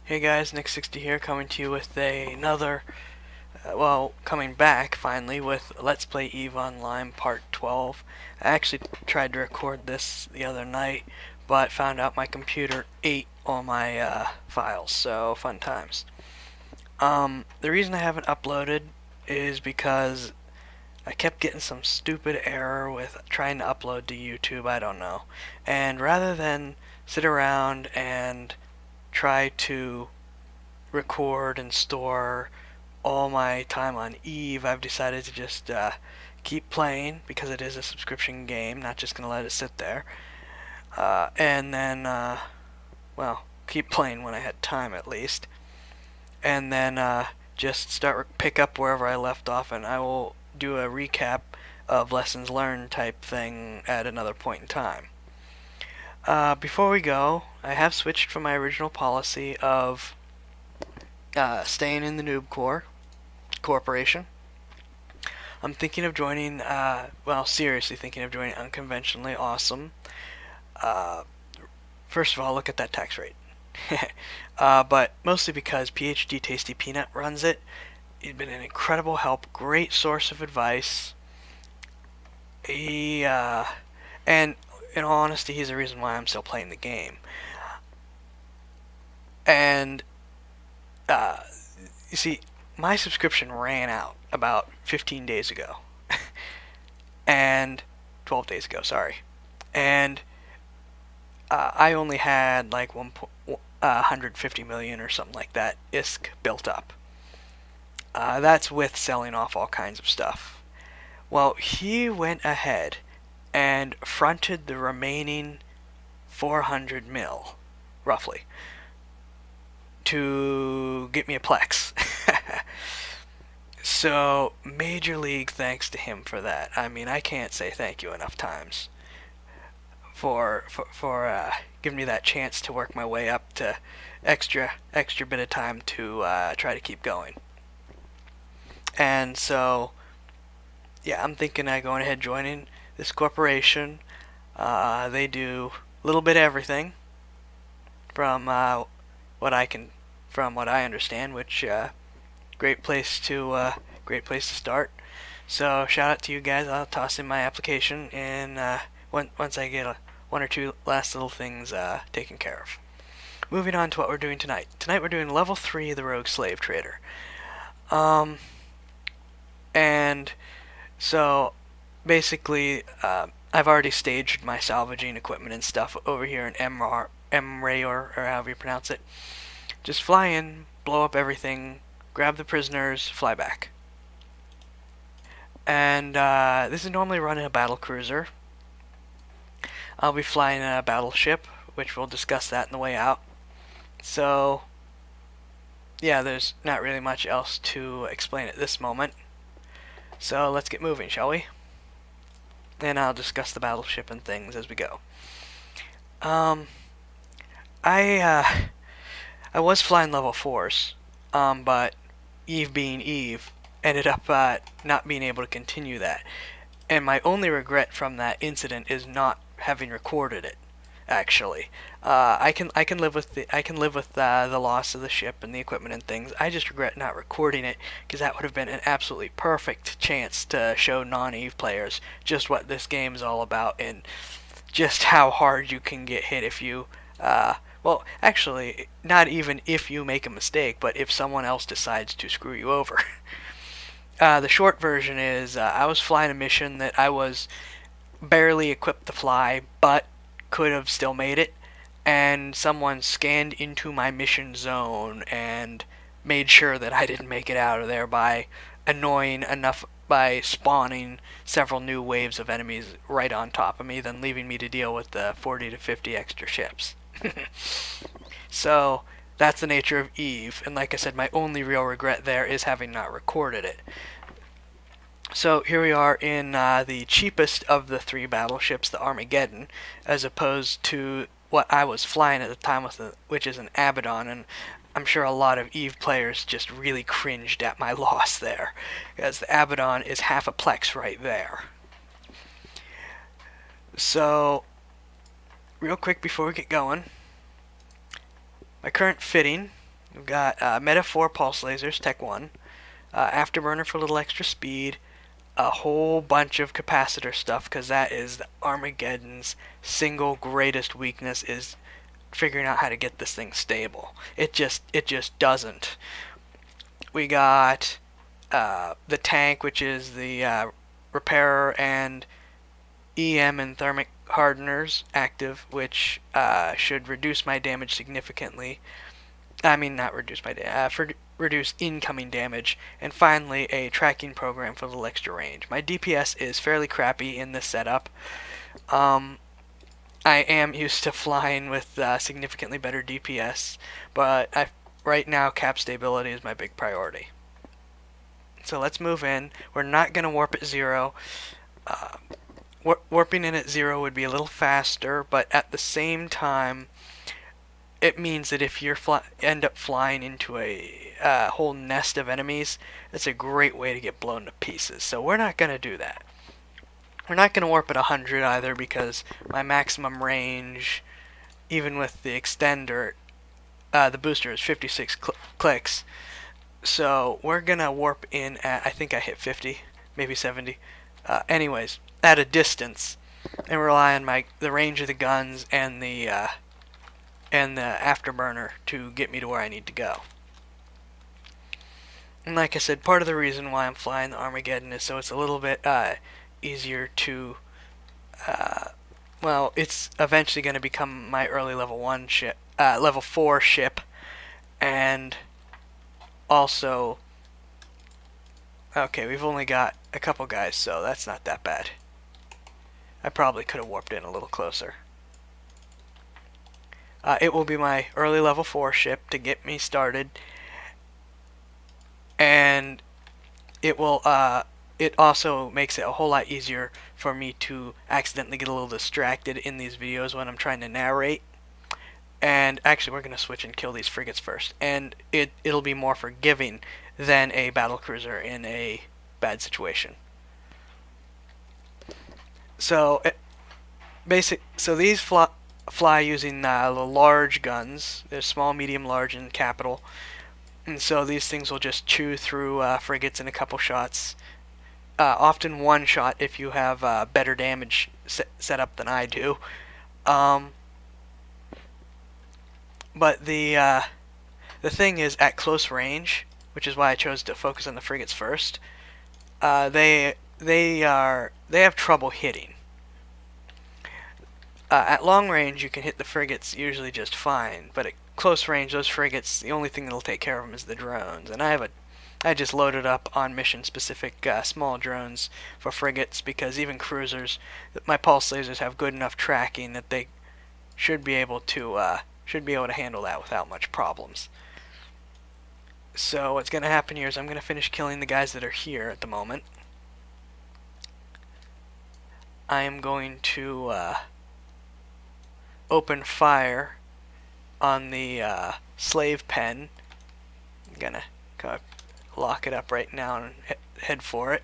Hey guys, Nick60 here, coming to you with another, coming back finally with Let's Play EVE Online Part 12. I actually tried to record this the other night, but found out my computer ate all my files, so fun times. The reason I haven't uploaded is because I kept getting some stupid error with trying to upload to YouTube, I don't know. And rather than sit around and try to record and store all my time on EVE, I've decided to just keep playing because it is a subscription game, not just going to let it sit there. And then, keep playing when I had time at least. And then just pick up wherever I left off, and I will do a recap of lessons learned type thing at another point in time. Before we go, I have switched from my original policy of staying in the Noob Corporation. I'm thinking of joining, seriously thinking of joining Unconventionally Awesome. First of all, look at that tax rate. But mostly because PhD Tasty Peanut runs it. He's been an incredible help, great source of advice. And in all honesty, he's the reason why I'm still playing the game. And you see, my subscription ran out about 15 days ago. And 12 days ago, sorry. And I only had like 150 million or something like that ISK built up. That's with selling off all kinds of stuff. Well, he went ahead and fronted the remaining 400 mil, roughly, to get me a PLEX. So, major league thanks to him for that. I mean, I can't say thank you enough times for giving me that chance to work my way up to extra bit of time to try to keep going. And so, yeah, I'm thinking of going ahead joining this corporation. They do a little bit of everything from what I understand, which great place to start. So shout out to you guys. I'll toss in my application and once I get one or two last little things taken care of. Moving on to what we're doing tonight. Tonight we're doing level 3 of the Rogue Slave Trader. And so basically I've already staged my salvaging equipment and stuff over here in Emray, or however you pronounce it. Just fly in, blow up everything, grab the prisoners, fly back. And this is normally run in a battle cruiser. I'll be flying a battleship, which we'll discuss that in the way out. So, yeah, there's not really much else to explain at this moment. So let's get moving, shall we? And I'll discuss the battleship and things as we go. I was flying level 4s, but EVE being EVE, ended up not being able to continue that. And my only regret from that incident is not having recorded it. Actually, I can live with the loss of the ship and the equipment and things. I just regret not recording it, because that would have been an absolutely perfect chance to show non-EVE players just what this game is all about and just how hard you can get hit if you well, actually, not even if you make a mistake, but if someone else decides to screw you over. The short version is I was flying a mission that I was barely equipped to fly, but could have still made it, and someone scanned into my mission zone and made sure that I didn't make it out of there by spawning several new waves of enemies right on top of me, then leaving me to deal with the 40 to 50 extra ships. So that's the nature of EVE, and like I said, my only real regret there is having not recorded it. So here we are in the cheapest of the 3 battleships, the Armageddon, as opposed to what I was flying at the time, which is an Abaddon, and I'm sure a lot of EVE players just really cringed at my loss there, because the Abaddon is half a PLEX right there. So, real quick before we get going, my current fitting We've got Meta 4 pulse lasers, Tech 1, afterburner for a little extra speed, a whole bunch of capacitor stuff, because that is Armageddon's single greatest weakness, is figuring out how to get this thing stable. It just doesn't. We got the tank, which is the repairer and EM and thermic hardeners active, which should reduce my damage significantly. I mean, not reduce my reduce incoming damage. And finally, a tracking program for a little extra range. My DPS is fairly crappy in this setup. I am used to flying with significantly better DPS, but right now cap stability is my big priority. So let's move in. We're not going to warp at 0. Warping in at 0 would be a little faster, but at the same time, it means that if you end up flying into a whole nest of enemies, it's a great way to get blown to pieces. So we're not going to do that. We're not going to warp at 100 either, because my maximum range, even with the extender, the booster is 56 clicks. So we're going to warp in at, I think I hit 50, maybe 70. Anyways, at a distance, and rely on the range of the guns and the afterburner to get me to where I need to go. And like I said, part of the reason why I'm flying the Armageddon is so it's a little bit easier to, well, it's eventually going to become my early level 1 ship, level 4 ship, and also, okay, we've only got a couple guys, so that's not that bad. I probably could have warped in a little closer. It will be my early level 4 ship to get me started, and it will it also makes it a whole lot easier for me to accidentally get a little distracted in these videos when I'm trying to narrate. And actually, we're going to switch and kill these frigates first, and it'll be more forgiving than a battlecruiser in a bad situation. So so these fly using the large guns. There's small, medium, large, and capital. And so these things will just chew through frigates in a couple shots. Often one shot if you have better damage set up than I do. But the thing is, at close range, which is why I chose to focus on the frigates first, they have trouble hitting. At long range, you can hit the frigates usually just fine, but at close range, those frigates, the only thing that'll take care of them is the drones. And I just loaded up on mission-specific small drones for frigates, because even cruisers, my pulse lasers have good enough tracking that they should be able to handle that without much problems. So what's going to happen here is I'm going to finish killing the guys that are here at the moment. I am going to open fire on the slave pen. I'm going to lock it up right now and head for it.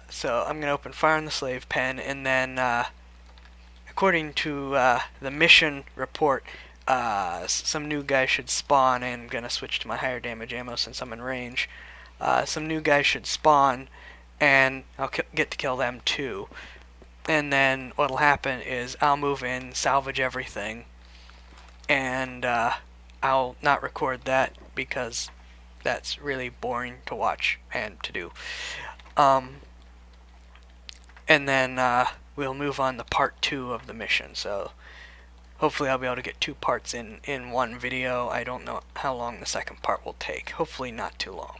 So I'm going to open fire on the slave pen, and then according to the mission report, some new guys should spawn, and I'm going to switch to my higher damage ammo since I'm in range. Some new guys should spawn, and I'll get to kill them too. And then what'll happen is I'll move in, salvage everything, and I'll not record that because that's really boring to watch and to do. And then we'll move on to part 2 of the mission. So hopefully I'll be able to get 2 parts in one video. I don't know how long the second part will take. Hopefully not too long.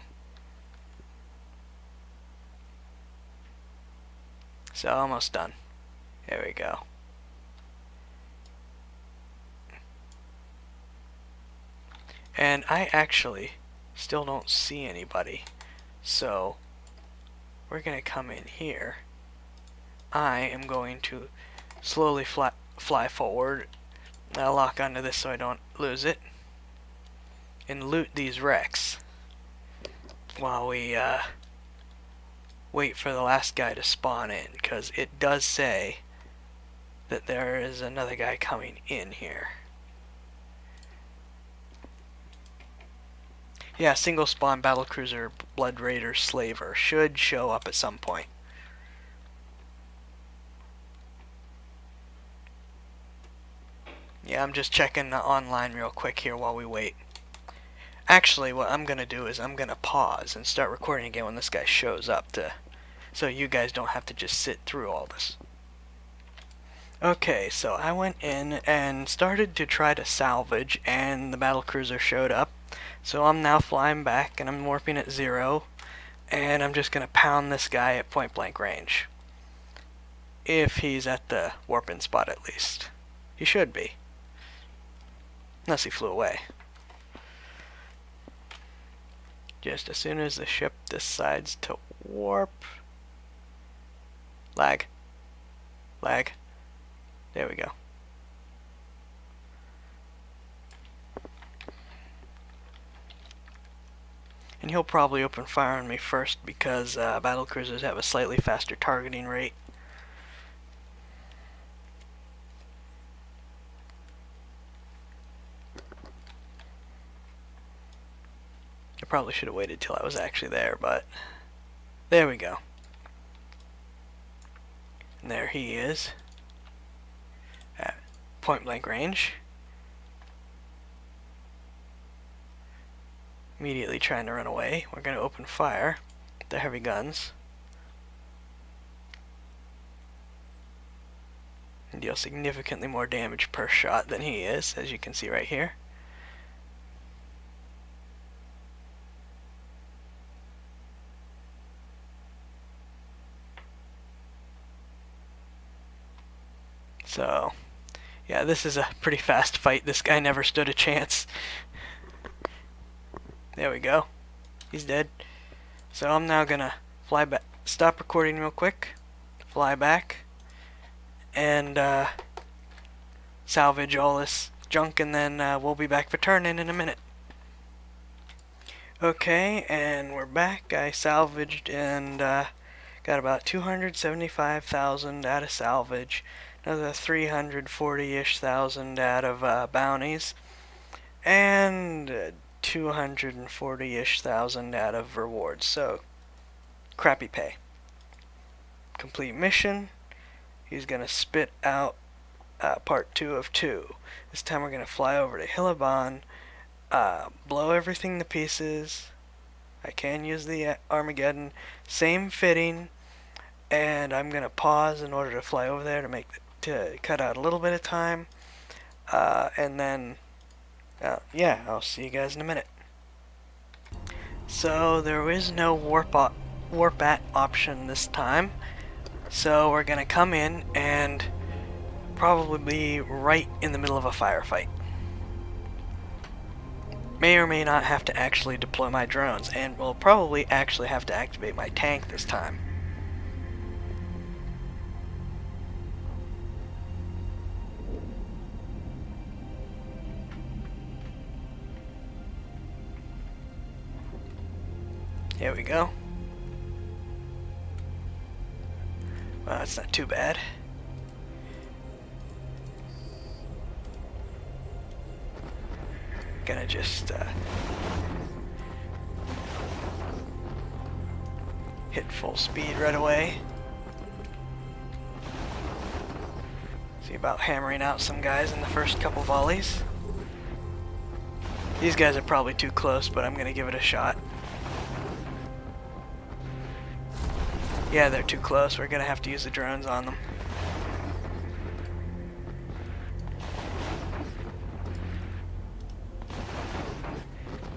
So almost done. There we go. And I actually still don't see anybody. So we're going to come in here. I am going to slowly fly forward. I'll lock onto this so I don't lose it. And loot these wrecks while we wait for the last guy to spawn in, because it does say that there is another guy coming in here. Yeah, single spawn battlecruiser Blood Raider Slaver should show up at some point. Yeah, I'm just checking online real quick here while we wait. Actually, what I'm gonna do is I'm gonna pause and start recording again when this guy shows up, so you guys don't have to just sit through all this. Okay, so I went in and started to try to salvage, and the battlecruiser showed up. So I'm now flying back, and I'm warping at 0, and I'm just gonna pound this guy at point blank range. If he's at the warping spot, at least. He should be. Unless he flew away. Just as soon as the ship decides to warp. Lag. Lag. There we go. And he'll probably open fire on me first because battlecruisers have a slightly faster targeting rate. I probably should have waited till I was actually there, but there we go. And there he is at point blank range. Immediately trying to run away. We're going to open fire with the heavy guns and deal significantly more damage per shot than he is, as you can see right here. So, yeah, this is a pretty fast fight. This guy never stood a chance. There we go. He's dead. So I'm now gonna fly back, stop recording real quick, fly back, and salvage all this junk, and then we'll be back for turn-in a minute. Okay, and we're back. I salvaged and got about 275,000 out of salvage, another 340-ish thousand out of bounties, and 240-ish thousand out of rewards. So crappy pay. Complete mission. He's gonna spit out part 2 of 2. This time we're gonna fly over to Hilaban, blow everything to pieces. I can use the Armageddon, same fitting, and I'm gonna pause in order to fly over there to cut out a little bit of time, and then yeah, I'll see you guys in a minute. So there is no warp at option this time, so we're gonna come in and probably be right in the middle of a firefight. May or may not have to actually deploy my drones, and will probably actually have to activate my tank this time. Here we go. Well, that's not too bad. Gonna just hit full speed right away. See about hammering out some guys in the first couple volleys. These guys are probably too close, but I'm gonna give it a shot. Yeah, they're too close. We're gonna have to use the drones on them.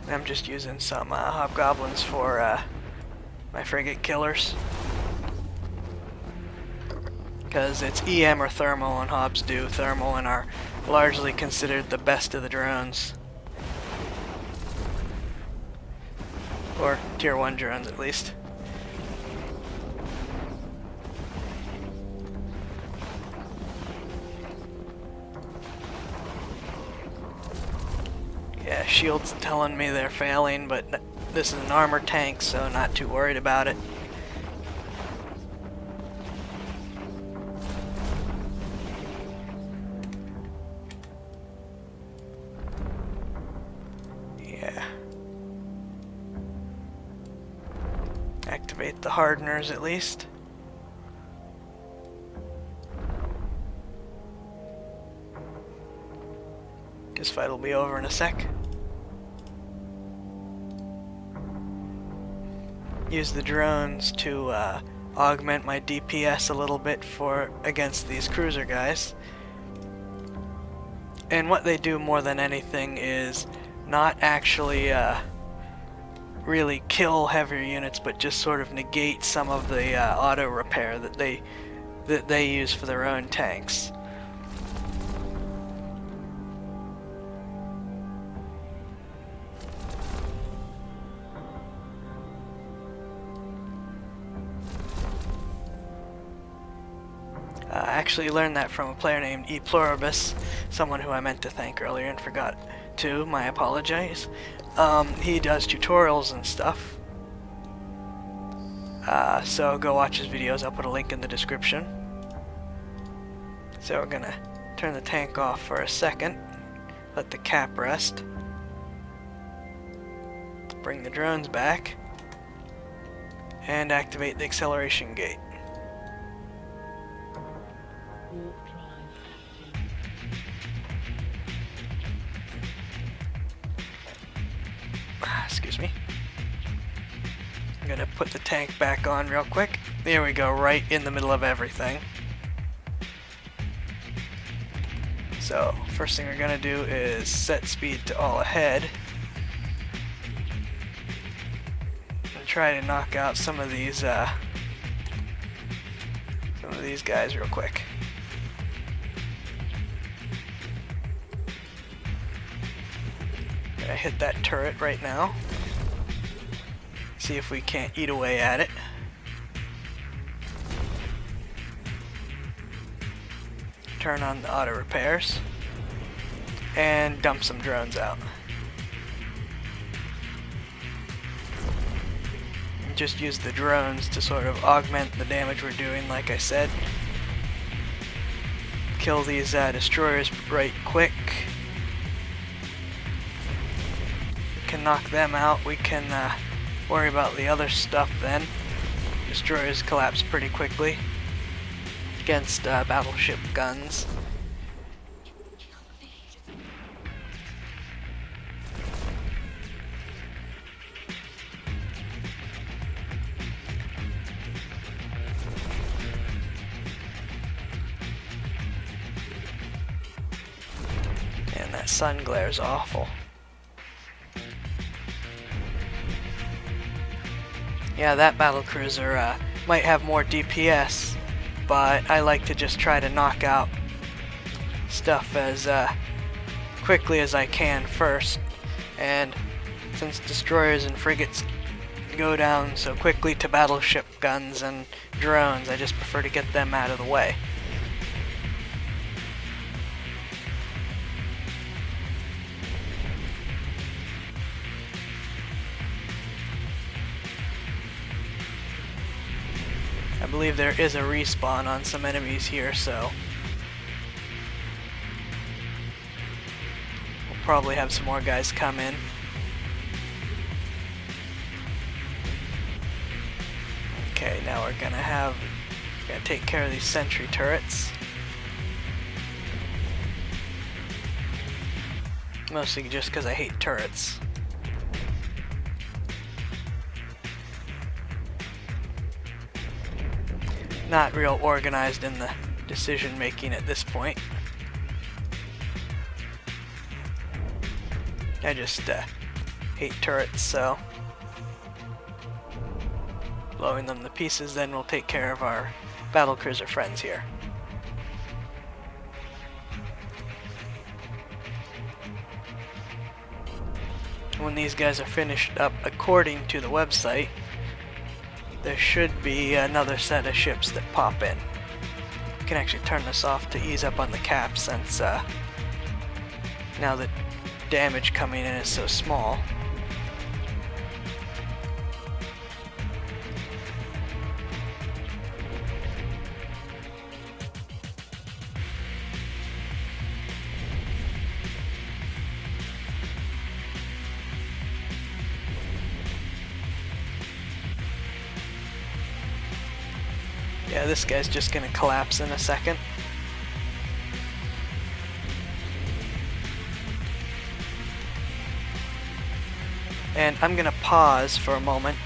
I'm just using some hobgoblins for my frigate killers, because it's EM or thermal, and hobs do thermal and are largely considered the best of the drones, or tier 1 drones at least. Yeah, shield's telling me they're failing, but this is an armored tank, so not too worried about it. Yeah. Activate the hardeners at least. This fight will be over in a sec. Use the drones to augment my DPS a little bit for against these cruiser guys. And what they do more than anything is not actually really kill heavier units, but just sort of negate some of the auto repair that they use for their own tanks. I actually learned that from a player named E Pluribus, someone who I meant to thank earlier and forgot to. My apologies. He does tutorials and stuff. So go watch his videos. I'll put a link in the description. So we're gonna turn the tank off for a second. Let the cap rest. Bring the drones back. And activate the acceleration gate. Excuse me. I'm gonna put the tank back on real quick. There we go, right in the middle of everything. So, first thing we're gonna do is set speed to all ahead. And try to knock out some of these guys real quick. Gonna hit that turret right now. See if we can't eat away at it. Turn on the auto repairs and dump some drones out. And just use the drones to sort of augment the damage we're doing, like I said. Kill these destroyers right quick. Can knock them out. We can worry about the other stuff then. Destroyers collapse pretty quickly against battleship guns. And that sun glare's awful. Yeah, that battlecruiser might have more DPS, but I like to just try to knock out stuff as quickly as I can first. And since destroyers and frigates go down so quickly to battleship guns and drones, I just prefer to get them out of the way. I believe there is a respawn on some enemies here, so we'll probably have some more guys come in. Okay, now we're gonna take care of these sentry turrets. Mostly just because I hate turrets. Not real organized in the decision making at this point. I just hate turrets, so blowing them to pieces, then we'll take care of our battlecruiser friends here. When these guys are finished up, according to the website, there should be another set of ships that pop in. You can actually turn this off to ease up on the cap, since now the damage coming in is so small. this guy's just gonna collapse in a second. And I'm gonna pause for a moment,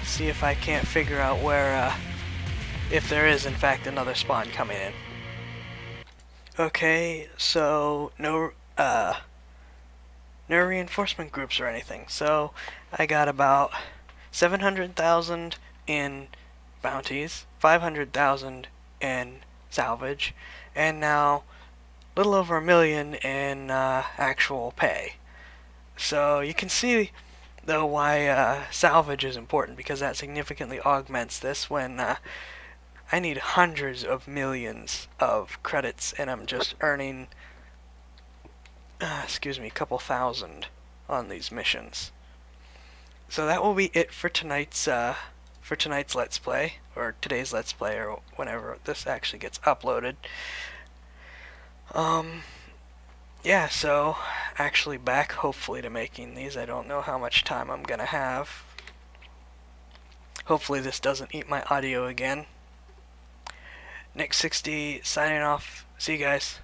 see if I can't figure out where, if there is in fact another spawn coming in. Okay, so no reinforcement groups or anything. So I got about 700,000 in bounties, 500,000 in salvage, and now a little over 1,000,000 in actual pay. So you can see though why salvage is important, because that significantly augments this when I need hundreds of millions of credits and I'm just earning excuse me, a couple thousand on these missions. So that will be it for tonight's Let's Play, or today's Let's Play, or whenever this actually gets uploaded. Yeah, so actually back hopefully to making these. I don't know how much time I'm gonna have. Hopefully this doesn't eat my audio again. Nick60 signing off. See you guys.